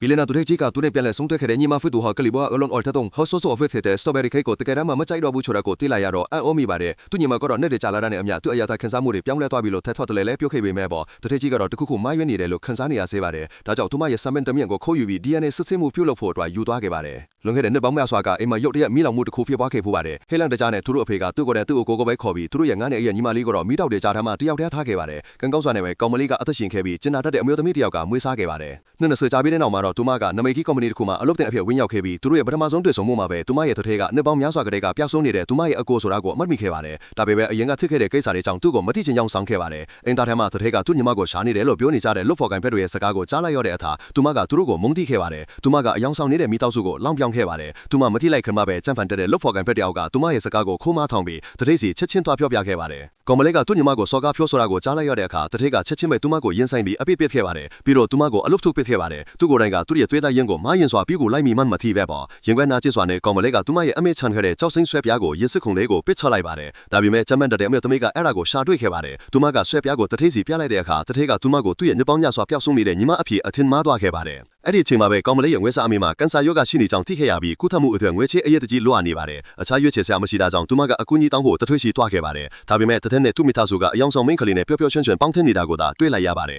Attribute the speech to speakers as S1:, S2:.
S1: ဘီလနာတူတဲ့ကြီးကသူနဲ့ပြန်လဲဆုံးတွေ့ခဲ့တဲ့ညီမဖစ်သူဟာကလီဘွားအလွန်အော်ထတုံဟော့ဆော့ဆော့အဖစ်တဲ့စတော်ဘယ်ရီခိတ်ကိုတကယ်တမ်းမှမကြိုက်တော့ဘူးဆိုတာကိုသိလိုက်ရတော့အံ့ဩမိပါတယ်သူညီမကတော့နဲ့တကြလာတဲ့အမြသူအရာသာခန်းစားမှုတွေပြောင်းလဲသွားပြီလို့ထက်ထော့တလဲလဲပြုတ်ခဲ့ပေမဲ့ပေါ့တူတဲ့ကြီးကတော့တခုခုမှားယွင်းနေတယ်လို့ခန်းစားနေရစေပါတယ်ဒါကြောင့်သူမရဲ့ဆမ်မန်တမန်ကိုခိုးယူပြီး DNA စစ်ဆေးမှုပြုလုပ်ဖို့အတွက်ယူသွားခဲ့ပါတယ်လွန်ခဲ့တဲ့နှစ်ပေါင်းများစွာကအိမ်မှာရုတ်တရက်မိလောင်မှုတစ်ခုဖြစ်ပွားခဲ့ဖူးပါတယ်ဟေလန်တကြားနဲ့သူတို့အဖေကသူ့ကိုယ်နဲ့သူ့ကိုကိုပဲခေါ်ပြီးသူတို့ရဲ့ငားနဲ့အရဲ့ညီမလေးကတော့မိတောက်တွေကြားထဲမှာတယောက်တည်းထားခဲ့ပါတယ်ကံကောင်းစွာနဲ့ပဲကောင်မလေးကအသက်ရှင်ခဲ့ပြီးကျင်နာတတ်တဲ့အမျိုးသမီးတစ်ယောက်ကမွေးစားခဲ့ပါတယ်နှစ်20ကြာပြီးတဲ့နောက်မှာတော့သူမကနမိတ်ကြီးကုမ္ပဏီတစ်ခုမှာအလုပ်တင်အဖြစ်ဝင်ရောက်ခဲ့ပြီးသူတို့ရဲ့ပထမဆုံးတွေ့ဆုံမှုမှာပဲသူမရဲ့တထဲကနှစ်ပေါင်းများစွာကတည်းကပျောက်ဆုံးနေတဲ့သူမရဲ့အကိုဆိုတာကိုအမှတ်မိခဲ့ပါတယ်ဒါပေမဲ့အရင်ကဖြစ်ခဲ့တဲ့ကိစ္စတွေကြောင့်သူ့ကိုမတိချင်ကြောင်းဆောင်ခဲ့ပါတယ်အင်တာထဲမှာတထဲကသူ့ညီမကိုရှာနေတယ်လို့ပြောနေကြတဲ့လွတ်ဖော်ကန်ဖက်တွေရဲ့စကားကိုကြားလိုက်ရတဲ့အခါသူမကသူတို့ကိုမုန်းတိခဲ့ပါတယ်သူမကအယောင်ဆောင်နေတဲ့မိသားစုကိုလောင်ပြောင်ခဲ့ပါတယ်သူမမတိလိုက်ခင်မှာပဲကြံဖန်တက်တဲ့လွတ်ဖော်ကန်ဖက်တယောက်ကသူမရဲ့စကားကိုခိုးမထောင်ပြီးတထဲစီချက်ချင်းသွားပြောပြခဲ့ပါတယ်ကောင်မလေးကသူ့ညီမကိုစော်ကားပြောဆိုတာကိုကြားလိုက်ရတဲ့အခါတထဲကချက်ချင်းပဲသူမကိုရင်ဆိုင်ပြီးအပြစ်ပစ်ခဲ့ပါတယ်ပြီးတော့သူမကိုအလုပ်ထုတ်ပစ်ခဲ့ပါတယ်သူကိုယ်တိုင်ကသူ့ရဲ့သွေးသားရင်ကိုမာရင်စွာပြီးကိုလိုက်မိမှမထီပဲပေါ့ရင်ခွဲနာကျစ်စွာနဲ့ကောင်မလေးကသူမရဲ့အမေချန်ခဲ့တဲ့ကြောက်စိမ့်ဆွဲပြားကိုရစ်စစ်ခုံလေးကိုပစ်ချလိုက်ပါတယ်ဒါပေမဲ့ဂျမန်တက်တဲ့အမေသမီးကအဲ့ဒါကိုရှာတွေ့ခဲ့ပါတယ်သူမကဆွဲပြားကိုတထဲစီပြလိုက်တဲ့အခါတထဲကသူမကိုသူ့ရဲ့ညပောင်းညစွာပျောက်ဆုံးနေတဲ့ညီမအဖြစ်အထင်မှားသွားခဲ့ပါတယ်အဲ့ဒီအချိန်မှာပဲကောင်မလေးရဲ့ငွေစာအမေမှာကန်ဆာရောဂါရှိနေကြောင်းသိခဲ့ရပြီးကုသမှုအတွက်ငွေချေးအရေးတကြီးလိုအပ်နေပါတယ်အခြားရွေးချယ်စရာမရှိတာကြောင့်သူမကအကူအညီတောင်းဖို့တထွေးစီတွားခဲ့ပါတယ်ဒါပေမဲ့တထဲနဲ့သူ့မိသားစုကအယောင်ဆောင်မိန်းကလေးနဲ့ပျော်ပျော်ရွှင်ရွှင်ပေါင်းထင်းနေတာကိုသာတွေ့လိုက်ရပါတယ်